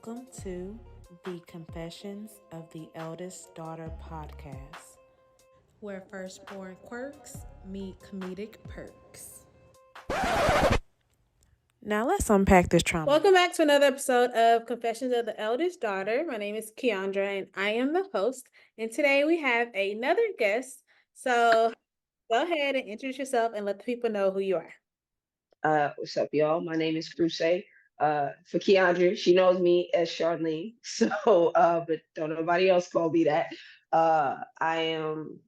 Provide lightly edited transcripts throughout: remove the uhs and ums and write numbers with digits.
Welcome to the Confessions of the Eldest Daughter podcast, where firstborn quirks meet comedic perks. Now let's unpack this trauma. Welcome back to another episode of Confessions of the Eldest Daughter. My name is Keandra and I am the host. And today we have another guest. So go ahead and introduce yourself and let the people know who you are. What's up, y'all? My name is Crusade. For Keandra, she knows me as Charlene. But don't nobody else call me that. I am,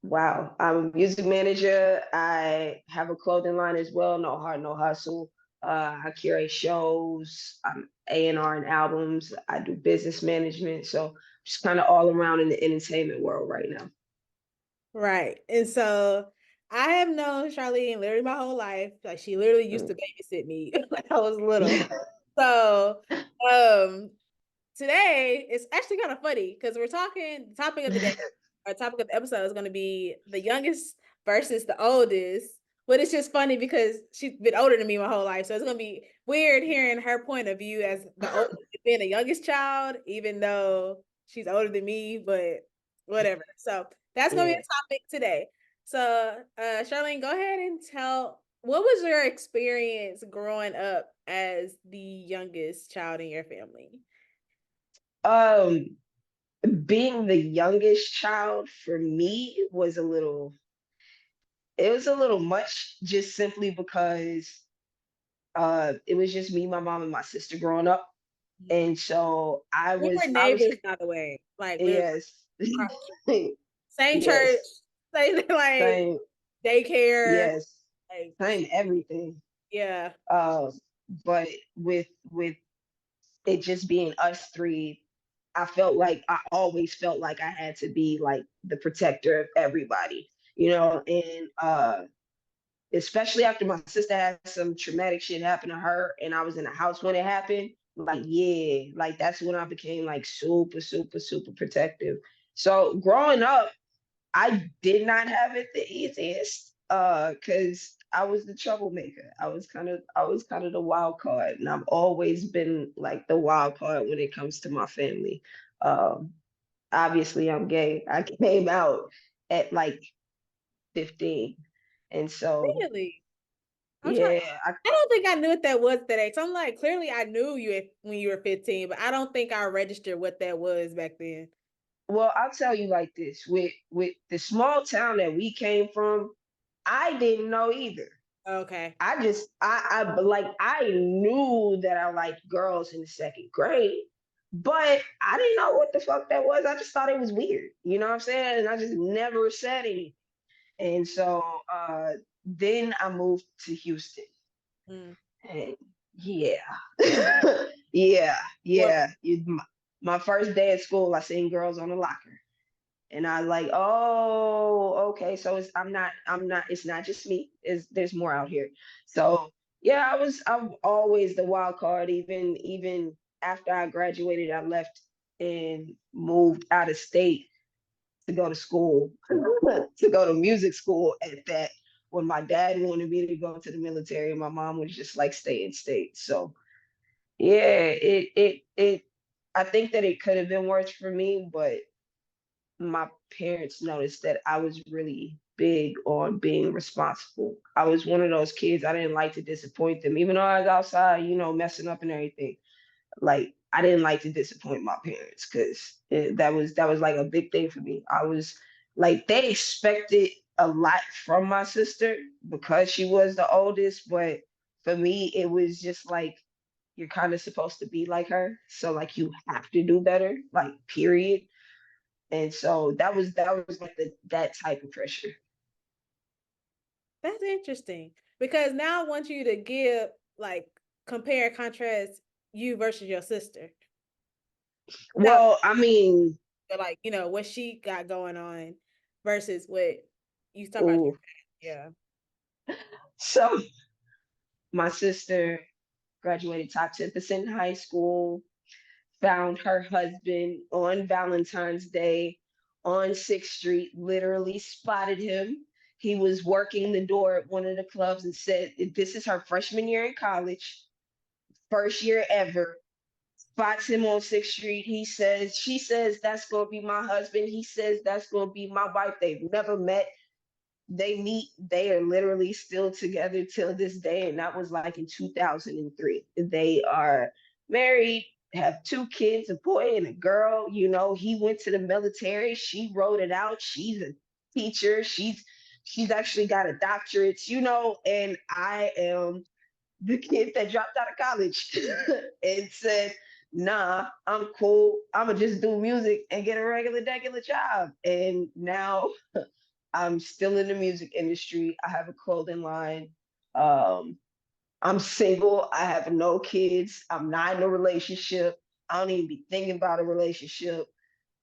wow, I'm a music manager. I have a clothing line as well, No Heart, No Hustle. I curate shows, I'm A&R and albums. I do business management. So just kind of all around in the entertainment world right now. Right. And so I have known Charlene literally my whole life. Like she literally used to babysit me when I was little. So today it's actually kind of funny because we're talking the topic of the day. Our topic of the episode is going to be the youngest versus the oldest. But it's just funny because she's been older than me my whole life. So it's going to be weird hearing her point of view as the oldest, being the youngest child, even though she's older than me, but whatever. So that's going to be Yeah. the topic today. So, Charlene, go ahead and tell what was your experience growing up as the youngest child in your family? Um, Being the youngest child for me was a little much, just simply because it was just me, my mom, and my sister growing up. And so I We was were I was neighbors, by the way. Like literally yes. across the street. Same church, Yes. same like Same. daycare. Yes. Like Same everything. yeah. Uh but with it just being us three, I always felt like I had to be like the protector of everybody, and especially after my sister had some traumatic shit happen to her and I was in the house when it happened, like yeah, like that's when I became like super, super, super protective. So growing up, I did not have it the easiest because I was the troublemaker. I was kind of the wild card, and I've always been like the wild card when it comes to my family. Um, Obviously, I'm gay. I came out at like 15, and so Really? I'm trying. yeah, I don't think I knew what that was today. So I'm like, clearly I knew you when you were 15, but I don't think I registered what that was back then. well, I'll tell you like this: with the small town that we came from, I didn't know either. Okay. I knew that I liked girls in the second grade, but I didn't know what the fuck that was. I just thought it was weird. You know what I'm saying? And I just never said anything. And so then I moved to Houston. Mm. And yeah. Yeah, Well, yeah. My first day at school, I seen girls on the locker. And I like, oh, okay. So I'm not, it's not just me. There's more out here. So yeah, I'm always the wild card. Even after I graduated, I left and moved out of state to go to school, to go to music school at that. When my dad wanted me to go to the military, my mom was just like, stay in state. So yeah, it I think that it could have been worse for me, but my parents noticed that I was really big on being responsible. I was one of those kids, I didn't like to disappoint them, even though I was outside, messing up and everything. Like I didn't like to disappoint my parents because that was like a big thing for me. I was like they expected a lot from my sister because she was the oldest, but for me it was just like you're kind of supposed to be like her, so like you have to do better, like period. And so that was like that type of pressure. that's interesting because now I want you to give like compare and contrast you versus your sister. Without Well, I mean, like what she got going on versus what you talk about ooh, yeah. so my sister graduated top 10% in high school, found her husband on Valentine's Day on 6th Street, literally spotted him. He was working the door at one of the clubs and said, this is her freshman year in college. first year ever. Spots him on 6th Street. She says that's gonna be my husband. He says that's gonna be my wife. They've never met. They meet. They are literally still together till this day, and that was like in 2003. They are married, have 2 kids, a boy and a girl. He went to the military. She wrote it out. She's a teacher. She's actually got a doctorate. And I am the kid that dropped out of college and said, nah, I'm cool. I'm gonna just do music and get a regular job. And now I'm still in the music industry. I have a clothing line. Um, I'm single. I have no kids. I'm not in a relationship. I don't even be thinking about a relationship.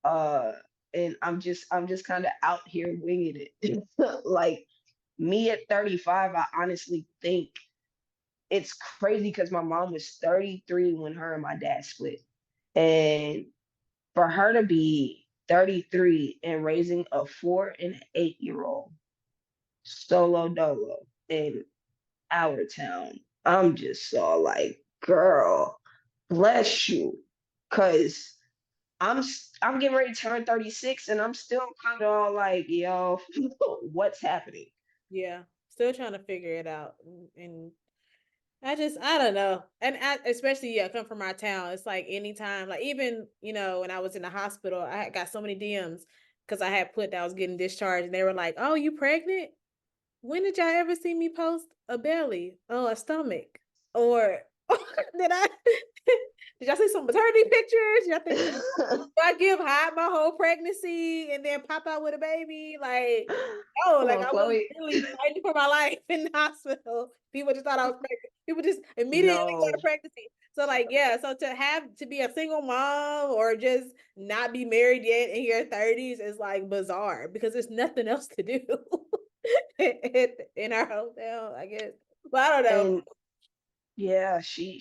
Uh, and I'm just kind of out here winging it. Like me at 35, I honestly think it's crazy because my mom was 33 when her and my dad split. And for her to be 33 and raising a 4 and 8 year old solo dolo in our town, I'm just so like, girl, bless you. Cause I'm getting ready to turn 36 and I'm still kind of all like, yo, what's happening? Yeah, still trying to figure it out, and I don't know. And especially, yeah, come from our town. It's like anytime, like even, when I was in the hospital, I got so many DMs because I had put that I was getting discharged and they were like, "Oh, you pregnant? When did y'all ever see me post a belly? Oh, a stomach? Or did I did y'all see some maternity pictures? Y'all think I give high my whole pregnancy and then pop out with a baby? Like, oh, Come like on, I was Chloe. really fighting for my life in the hospital. People just thought I was pregnant. People just immediately go to No. pregnancy. So like, yeah, so to be a single mom or just not be married yet in your 30s is like bizarre because there's nothing else to do in our hometown, I guess. But I don't know. And yeah, she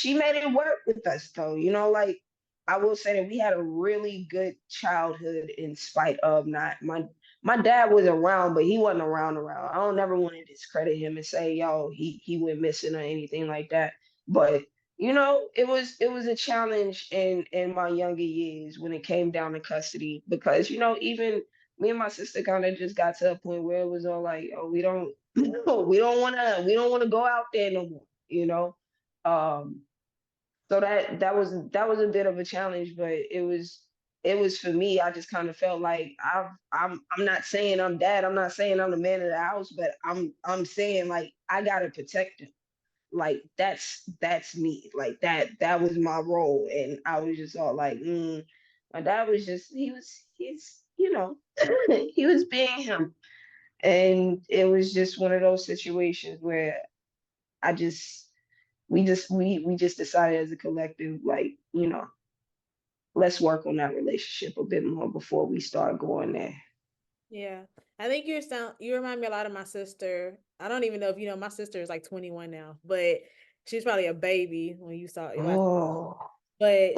made it work with us though. Like I will say that we had a really good childhood in spite of not my dad was around, but he wasn't around. I don't never want to discredit him and say, yo, he went missing or anything like that. But it was a challenge in my younger years when it came down to custody because even me and my sister kind of just got to a point where it was all like, oh, we don't we don't want to go out there no more, you know. Um, so that was a bit of a challenge, but it was for me. I just kind of felt like I'm not saying I'm dad. I'm not saying I'm the man of the house, but I'm saying like I gotta protect him. Like that's me. Like that was my role, and I was just all like, my dad was just he's he was being him, and it was just one of those situations where I just we just decided as a collective, like, let's work on that relationship a bit more before we start going there. Yeah. I think you remind me a lot of my sister. I don't even know if you know my sister is like 21 now, but she's probably a baby when you saw it last. Oh. But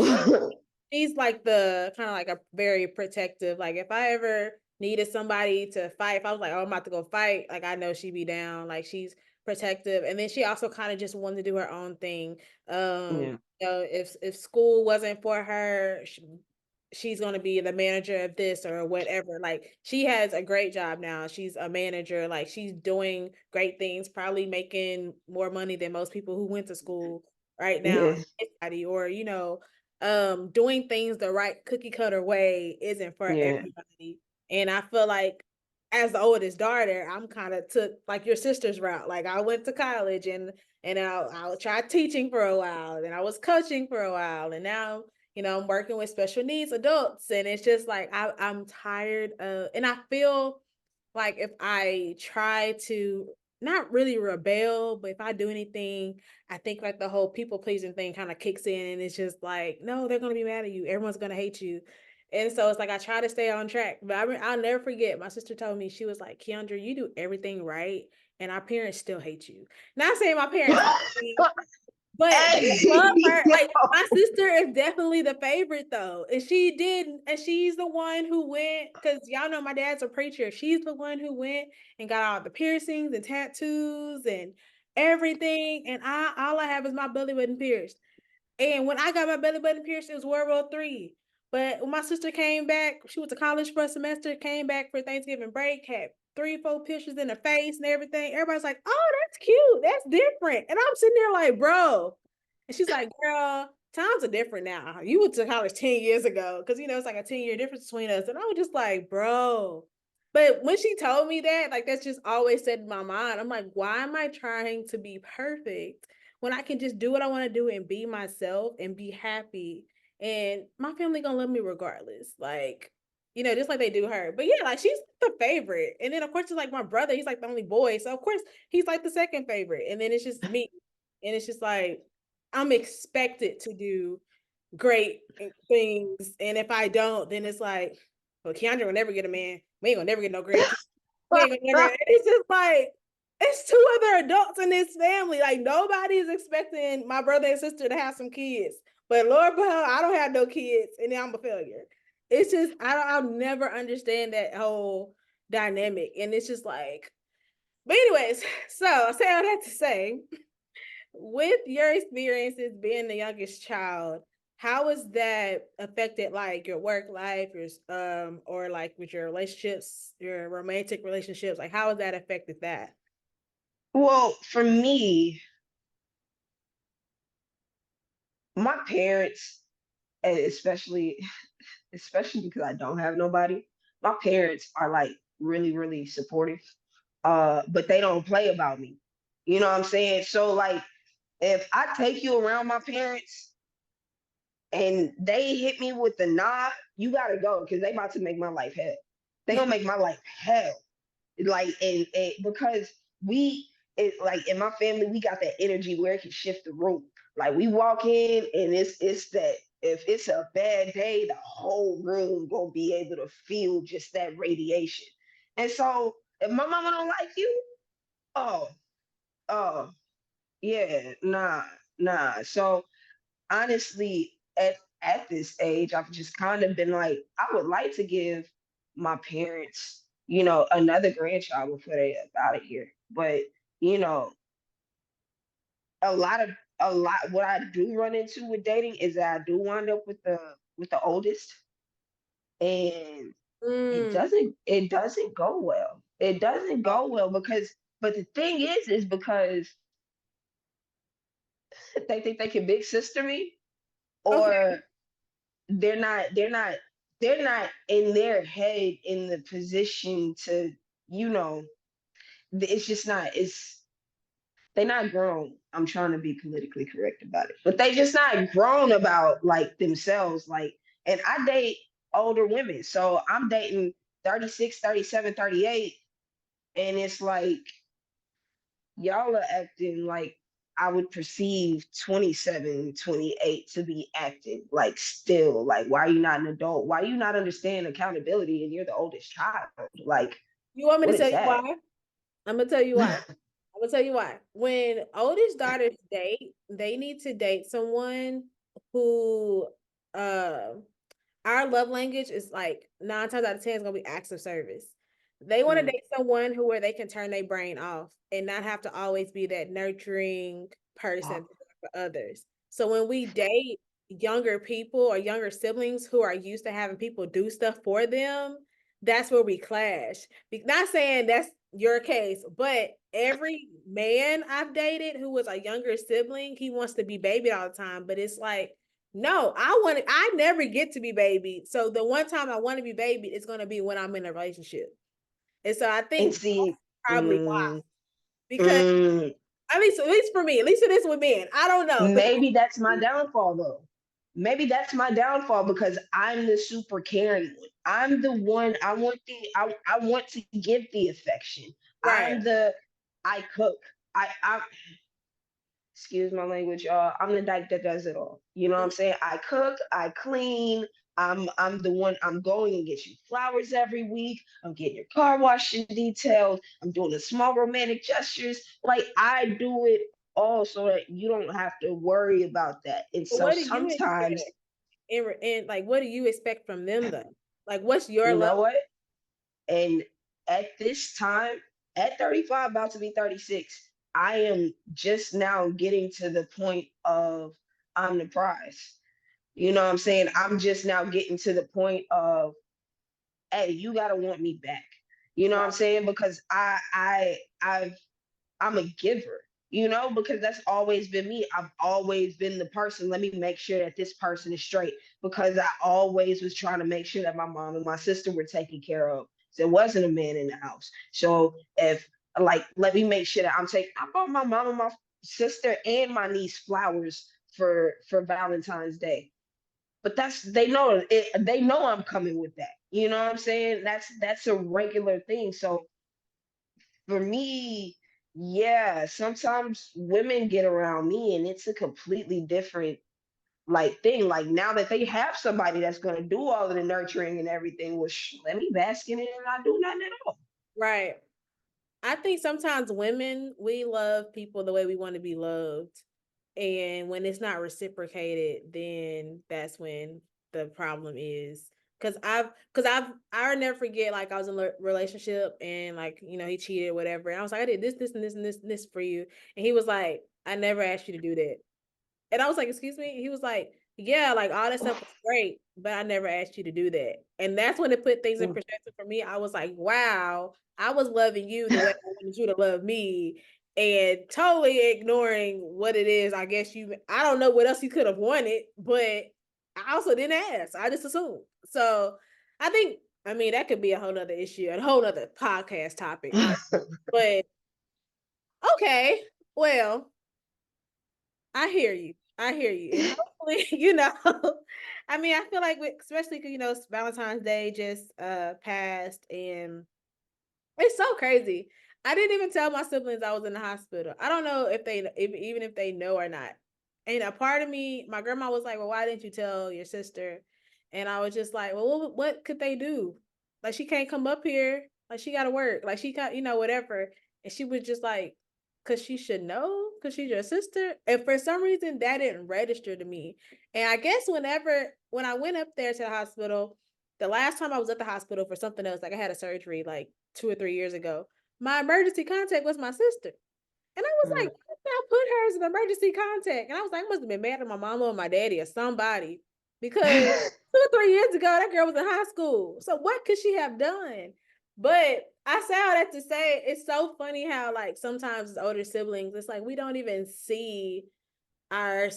she's like the kind of like a very protective. Like if I ever needed somebody to fight, if I was like, oh, I'm about to go fight, like I know she'd be down. Like she's protective. And then she also kind of just wanted to do her own thing. Yeah, If school wasn't for her, she's going to be the manager of this or whatever. Like she has a great job now. She's a manager. Like she's doing great things, probably making more money than most people who went to school right now. yeah, Or, doing things the right cookie cutter way isn't for yeah, everybody. And I feel like as the oldest daughter, I'm kind of took like your sister's route. Like I went to college and I'll try teaching for a while, and I was coaching for a while, and now I'm working with special needs adults, and it's just like I'm tired of, and I feel like if I try to not really rebel, but if I do anything, I think like the whole people pleasing thing kind of kicks in, and it's just like, no, they're gonna be mad at you. Everyone's gonna hate you. And so it's like I try to stay on track, but I'll never forget. My sister told me, she was like, Keandra, you do everything right, and our parents still hate you. Not saying my parents hate me, but they love hey, her. Like my sister is definitely the favorite though. And she's the one who went, because y'all know my dad's a preacher. She's the one who went and got all the piercings and tattoos and everything, and all I have is my belly button pierced. And when I got my belly button pierced, it was World War III. But when my sister came back, she went to college for a semester, came back for Thanksgiving break, had 3 or 4 pictures in her face and everything. Everybody's like, "Oh, that's cute. That's different." And I'm sitting there like, "Bro," and she's like, "Girl, times are different now. You went to college 10 years ago, because it's like a 10-year difference between us." And I was just like, "Bro." But when she told me that, like, that's just always said in my mind. I'm like, why am I trying to be perfect when I can just do what I want to do and be myself and be happy? And my family gonna love me regardless. Like, just like they do her. But yeah, like, she's the favorite. And then of course it's like my brother, he's like the only boy. So of course he's like the second favorite. And then it's just me. And it's just like I'm expected to do great things. And if I don't, then it's like, well, Keandra will never get a man. We ain't gonna never get no grandkids. We ain't gonna never. It's just like, it's 2 other adults in this family. Like, nobody is expecting my brother and sister to have some kids. But Lord, I don't have no kids, and then I'm a failure. It's just I'll never understand that whole dynamic, and it's just like. But anyways, so I say all that to say, with your experiences being the youngest child, how has that affected like your work life, your or like with your relationships, your romantic relationships? Like, how has that affected that? Well, for me, my parents, and especially because I don't have nobody, my parents are like really, really supportive. But they don't play about me. You know what I'm saying? So like if I take you around my parents and they hit me with the nod, you gotta go because they about to make my life hell. They gonna make my life hell. Like and because we like in my family, we got that energy where it can shift the room. Like we walk in and it's that if it's a bad day, the whole room gonna be able to feel just that radiation. And so if my mama don't like you, oh, oh, yeah, nah. So honestly, at this age, I've just kind of been like, I would like to give my parents, another grandchild before they up out of here. But you know, a lot of a lot what I do run into with dating is that I do wind up with the oldest, and Mm, it doesn't go well. It doesn't go well because but the thing is because they think they can big sister me, okay. or they're not in their head in the position to you know it's just not it's they're not grown. I'm trying to be politically correct about it, but they just not grown about like themselves. Like, and I date older women, so I'm dating 36, 37, 38, and it's like y'all are acting like I would perceive 27, 28 to be acting like still. Like, why are you not an adult? Why are you not understand accountability and you're the oldest child? Like, You want me what to is tell you why? that? I'm gonna tell you why. I'm gonna tell you why. When oldest daughters date, they need to date someone who uh our love language is like 9 times out of 10 is gonna be acts of service. They want to Mm. date someone who where they can turn their brain off and not have to always be that nurturing person for others. So when we date younger people or younger siblings who are used to having people do stuff for them, that's where we clash. Not saying that's your case, but every man I've dated who was a younger sibling, he wants to be babied all the time. But it's like, no, I never get to be babied. So the one time I want to be babied is gonna be when I'm in a relationship. And so I And think that's see, probably why. mm, Because mm, at least for me, at least it is with men. I don't know. But maybe that's my downfall though. Maybe that's my downfall because I'm the super caring one. I'm the one I want to give the affection. right. I'm the I cook. I excuse my language, y'all. I'm the dyke that does it all. You know what I'm saying? I cook, I clean. I'm the one. I'm going and get you flowers every week. I'm getting your car washed and detailed. I'm doing the small romantic gestures. Like I do it all so that you don't have to worry about that. And But so what do you sometimes, expect? And like, what do you expect from them though? Like, what's your you know love? what? And at this time, at 35, about to be 36, I am just now getting to the point of I'm the prize. You know what I'm saying? I'm just now getting to the point of, hey, you gotta want me back. You know what I'm Right. saying? Because I'm a giver, you know, because that's always been me. I've always been the person. Let me make sure that this person is straight, because I always was trying to make sure that my mom and my sister were taken care of. So there wasn't a man in the house. So if, like, let me make sure that I bought my mom and my sister and my niece flowers for Valentine's Day. But that's, they know it, they know I'm coming with that. You know what I'm saying? That's a regular thing. So for me, yeah, sometimes women get around me and it's a completely different like thing. Like now that they have somebody that's gonna do all of the nurturing and everything, well, let me bask in it and not do nothing at all. Right. I think sometimes women, we love people the way we want to be loved. And when it's not reciprocated, then that's when the problem is. I'll never forget, like, I was in a relationship and, like, he cheated, whatever. And I was like, I did this, this, and this, and this, and this for you. And he was like, I never asked you to do that. And I was like, excuse me? He was like, yeah, like all that stuff was great, but I never asked you to do that. And that's when it put things in Mm. perspective for me. I was like, wow, I was loving you the way I wanted you to love me and totally ignoring what it is. I don't know what else you could have wanted, but I also didn't ask. I just assumed. So I think, I mean, that could be a whole nother issue, a whole nother podcast topic, honestly. But okay, well, I hear you. I hear you. And hopefully, I mean, I feel like especially 'cause, it's Valentine's Day just passed, and it's so crazy. I didn't even tell my siblings I was in the hospital. I don't know even if they know or not. And a part of me, my grandma was like, "Well, why didn't you tell your sister?" And I was just like, "Well, what could they do? Like, she can't come up here. Like, she got to work. Like, she got, whatever." And she was just like, "Cause she should know, cause she's your sister." And for some reason, that didn't register to me. And I guess when I went up there to the hospital, the last time I was at the hospital for something else, like I had a surgery like 2 or 3 years ago, my emergency contact was my sister. And I was like, Mm. why did I put her as an emergency contact? And I was like, I must have been mad at my mama or my daddy or somebody, because 2 or 3 years ago, that girl was in high school. So what could she have done? But I say all that to say, it's so funny how, like, sometimes as older siblings, it's like we don't even see our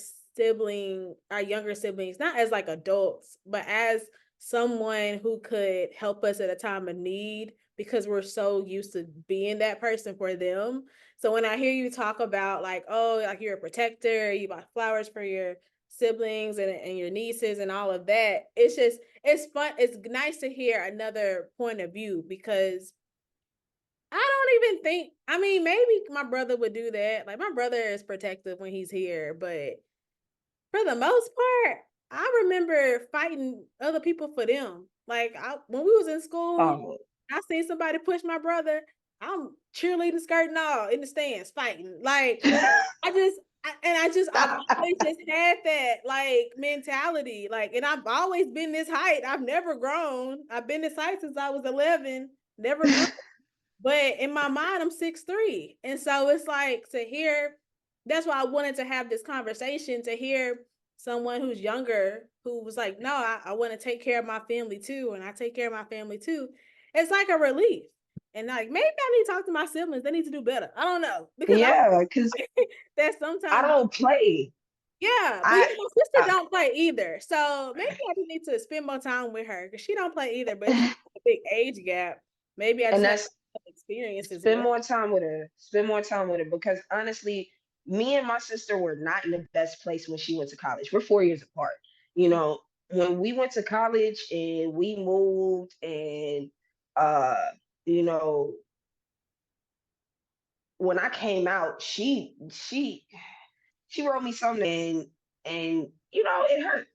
our younger siblings, not as like adults, but as someone who could help us at a time of need, because we're so used to being that person for them. So when I hear you talk about, like, oh, like, you're a protector, you bought flowers for your siblings and your nieces and all of that, it's fun. It's nice to hear another point of view, because I don't even think, I mean, maybe my brother would do that. Like, my brother is protective when he's here, but for the most part, I remember fighting other people for them. Like, when we was in school, Oh. I seen somebody push my brother. I'm cheerleading, skirting all in the stands, fighting. Like, I've always just had that, like, mentality. Like, and I've always been this height. I've never grown. I've been this height since I was 11. Never grew. But in my mind, I'm 6'3". And so it's like, to hear, that's why I wanted to have this conversation, to hear someone who's younger who was like, no, I want to take care of my family too. And I take care of my family too. It's like a relief. And, like, maybe I need to talk to my siblings. They need to do better. I don't know. Because I Yeah, because that I sometimes, don't play. yeah, but I, my sister I don't play either. So maybe I just need to spend more time with her, because she don't play either. But it's just a big age gap. Maybe I and just have that's, experiences spend with her. more time with her. Spend more time with her, because honestly, me and my sister were not in the best place when she went to college. We're 4 years apart. You know, when we went to college and we moved and uh, you know, when I came out, she wrote me something, and it hurt.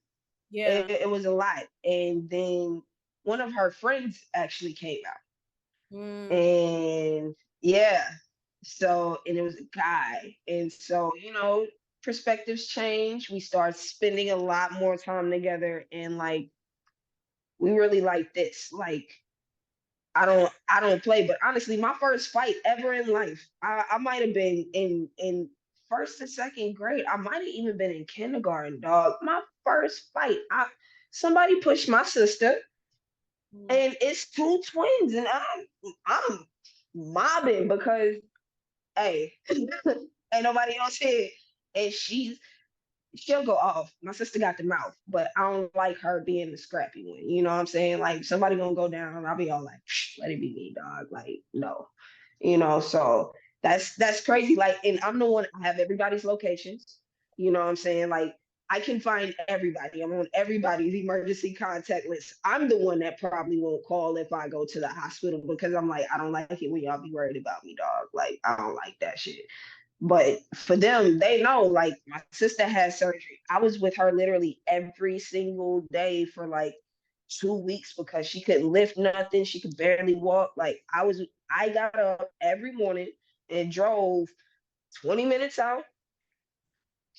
Yeah. It was a lot. And then one of her friends actually came out. Mm, And yeah, so, and it was a guy. And so, perspectives change. We start spending a lot more time together, and like we really like this. Like I don't play. But honestly, my first fight ever in life, I might have been in first and second grade. I might have even been in kindergarten, dog. My first fight, I somebody pushed my sister, Mm. and it's two twins, and I'm mobbing because hey, ain't nobody else here, and she'll go off. My sister got the mouth, but I don't like her being the scrappy one. You know what I'm saying? Like somebody gonna go down, I'll be all like, let it be me, dog. Like, no. So that's crazy. Like, and I'm the one, I have everybody's locations. You know what I'm saying? Like I can find everybody. I'm on everybody's emergency contact list. I'm the one that probably won't call if I go to the hospital because I'm like, I don't like it when y'all be worried about me, dog. Like, I don't like that shit. But for them, they know like my sister had surgery. I was with her literally every single day for like 2 weeks because she couldn't lift nothing. She could barely walk. I got up every morning and drove 20 minutes out,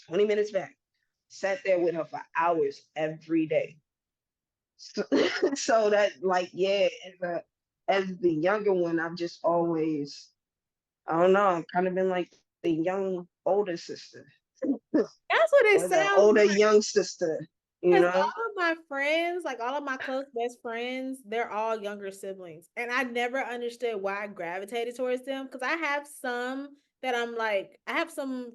20 minutes back. Sat there with her for hours every day. So, so that like, yeah, as the younger one, I've just always, I don't know, I've kind of been like the young older sister. That's what it Or the sounds older like. young sister, you Because know? all of my friends, like all of my close best friends, they're all younger siblings. And I never understood why I gravitated towards them. Because I have some that I'm like, I have some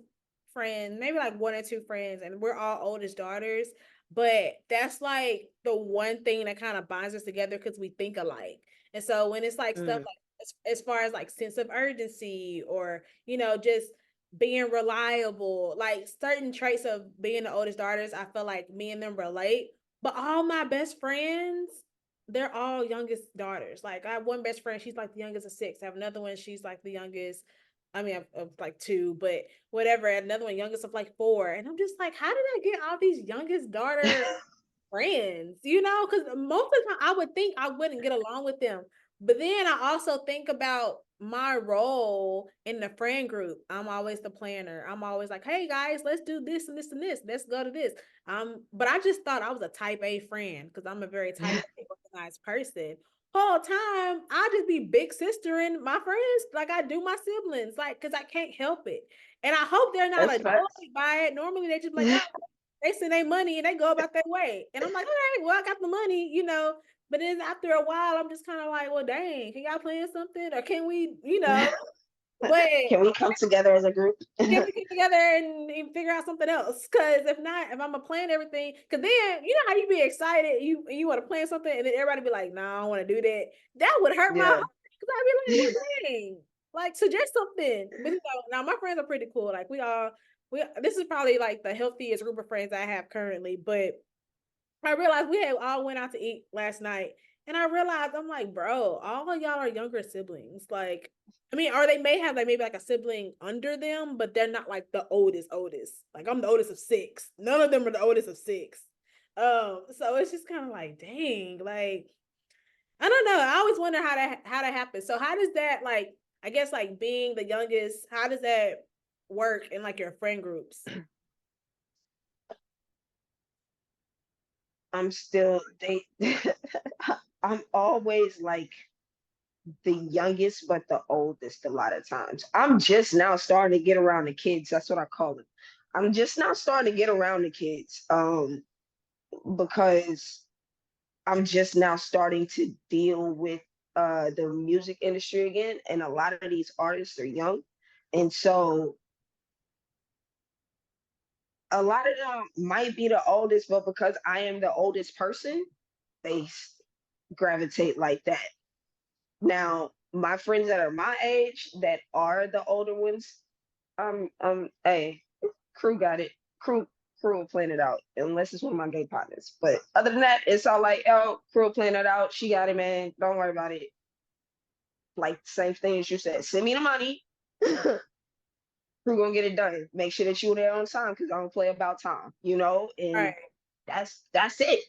friends, maybe like one or two friends, and we're all oldest daughters. But that's like the one thing that kind of binds us together because we think alike. And so when it's like stuff Mm. like as far as like sense of urgency or, just being reliable, like certain traits of being the oldest daughters, I feel like me and them relate. But all my best friends, they're all youngest daughters. Like I have one best friend, she's like the youngest of six. I have another one, she's like the youngest. I mean, of like two, but whatever. Another one, youngest of like four, and I'm just like, how did I get all these youngest daughter friends? Because most of the time I would think I wouldn't get along with them. But then I also think about my role in the friend group. I'm always the planner. I'm always like, hey guys, let's do this and this and this. Let's go to this. But I just thought I was a type A friend because I'm a very type A organized person. Whole time I just be big sister and my friends like I do my siblings, like because I can't help it. And I hope they're not That's facts. annoyed by it. Normally they just be like, oh, they send their money and they go about their way. And I'm like, all right, well, I got the money. But then after a while, I'm just kind of like, well, dang, can y'all plan something? Or can we. But Can we come together as a group? can we get together and figure out something else? Because if not, if I'm gonna plan everything, because then you know how you be excited, you want to plan something, and then everybody be like, "No, I don't want to do that." That would hurt my Yeah. heart. Because I'd be like, "Well, dang, like suggest something." But now my friends are pretty cool. Like we this is probably like the healthiest group of friends I have currently. But I realized we had all went out to eat last night, and I realized I'm like, bro, all of y'all are younger siblings. Like, I mean, or they may have like maybe like a sibling under them, but they're not like the oldest. Like I'm the oldest of six. None of them are the oldest of six. So it's just kind of like, dang, like I don't know. I always wonder how that happens. So how does that like? I guess like being the youngest, how does that work in like your friend groups? I'm still they I'm always like the youngest but the oldest a lot of times. I'm just now starting to get around the kids. That's what I call them. I'm just now starting to get around the kids. Because I'm just now starting to deal with the music industry again, and a lot of these artists are young, and so a lot of them might be the oldest, but because I am the oldest person, they gravitate like that. Now, my friends that are my age, that are the older ones, hey, crew got it. Crew will plan it out, unless it's one of my gay partners. But other than that, it's all like, oh, crew will plan it out. She got it, man. Don't worry about it. Like same thing as you said. Send me the money. Crew gonna get it done. Make sure that you're there on time because I don't play about time, Right. and that's it.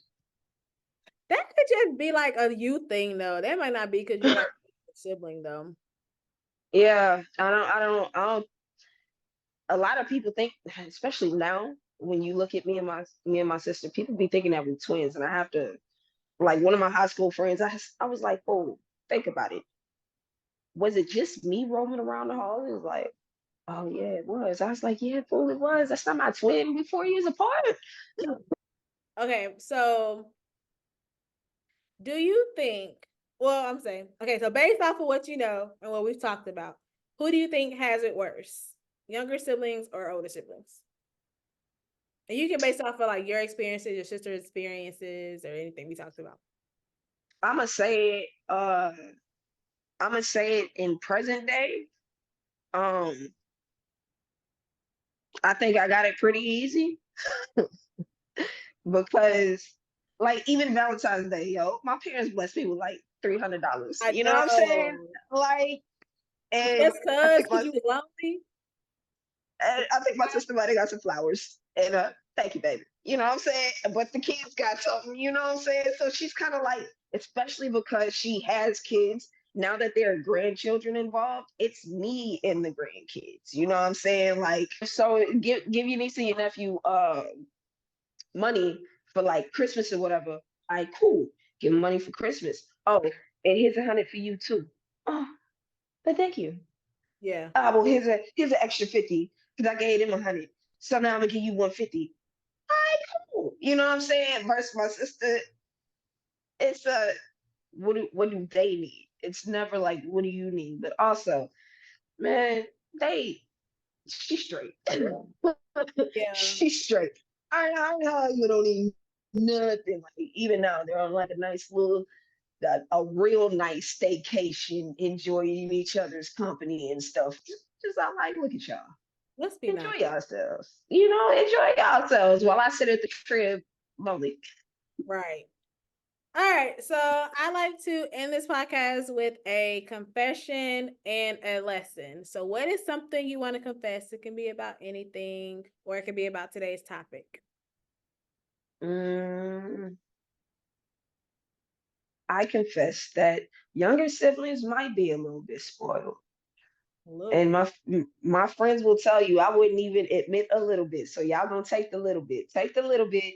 That could just be like a you thing though. That might not be because you're like a sibling though. Yeah, I don't. A lot of people think, especially now, when you look at me and my sister, people be thinking that we're twins, and I have to, like, one of my high school friends, I was like, oh, think about it. Was it just me roaming around the hall? It was like, oh yeah, it was. I was like, yeah, fool, it was. That's not my twin. We 4 years apart. Okay, so do you think, well, I'm saying, okay, so based off of what you know and what we've talked about, who do you think has it worse? Younger siblings or older siblings? And you can base it off of like your experiences, your sister's experiences, or anything we talked about. I'ma say it, I'ma say it in present day. Um, I think I got it pretty easy because like even Valentine's Day, yo, my parents blessed me with like $300. I You know what I'm saying? know. Like, and Just I cause think my you was lonely. I think my sister might have got some flowers. And thank you, baby. You know what I'm saying? But the kids got something, you know what I'm saying? So she's kind of like, especially because she has kids, now that there are grandchildren involved, it's me and the grandkids. You know what I'm saying? Like, so give your niece and your nephew money for like Christmas or whatever. All right, cool. Give them money for Christmas. Oh, and here's 100 for you too. Oh, but thank you. Yeah. Ah, well, here's an extra 50 because I gave him 100. So now I'm gonna give you 150. All right, cool. You know what I'm saying? Versus my sister, it's what do they need? It's never like what do you need? But also, man, they she's straight. Yeah. She's straight. I even don't need nothing. Like even now, they're on like a nice little a real nice staycation, enjoying each other's company and stuff. Just I'm like, look at y'all. Let's be Enjoy nice. yourselves. You know, enjoy yourselves while I sit at the crib lonely. Right. All right. So I like to end this podcast with a confession and a lesson. So, what is something you want to confess? It can be about anything, or it can be about today's topic. Mm, I confess that younger siblings might be a little bit spoiled. A little And bit. my friends will tell you I wouldn't even admit a little bit. So y'all gonna take the little bit. Take the little bit.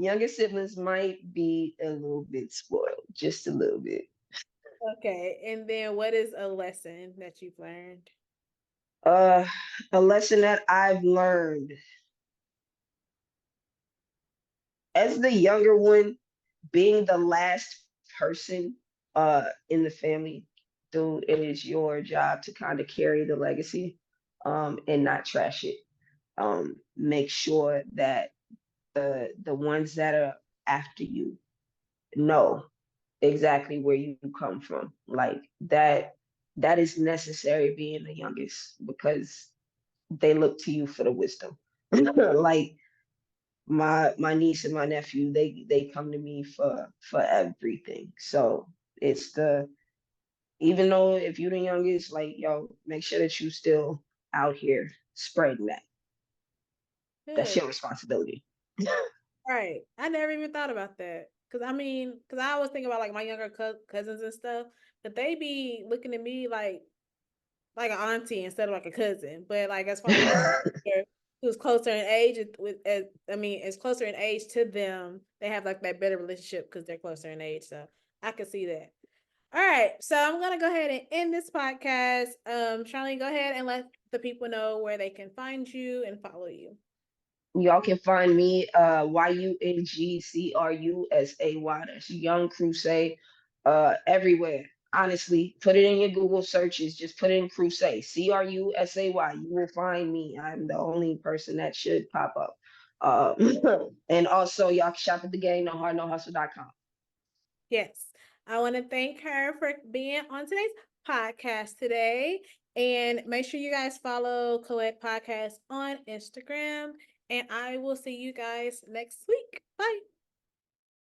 Younger siblings might be a little bit spoiled, just a little bit. Okay. And then, what is a lesson that you've learned? Uh, a lesson that I've learned as the younger one, being the last person in the family, dude, it is your job to kind of carry the legacy and not trash it. Make sure that the ones that are after you know exactly where you come from. Like that is necessary being the youngest because they look to you for the wisdom. Like my niece and my nephew, they come to me for everything. So it's the even though if you're the youngest, like yo, make sure that you still out here spreading that. That's Good. your responsibility. Right. I never even thought about that. Cause I mean, cause I always think about like my younger cousins and stuff, but they be looking at me like an auntie instead of like a cousin. But like as far as who's closer in age as I mean, is closer in age to them, they have like that better relationship because they're closer in age. So I can see that. All right, so I'm gonna go ahead and end this podcast. Charlene, go ahead and let the people know where they can find you and follow you. Y'all can find me YUNGCRUSAY. That's Young Crusade everywhere. Honestly, put it in your Google searches. Just put in Crusade, CRUSAY. You will find me. I'm the only person that should pop up. And also, y'all can shop at the game, nohardnohustle.com. Yes. I want to thank her for being on today's podcast today. And make sure you guys follow Colette Podcast on Instagram. And I will see you guys next week. Bye.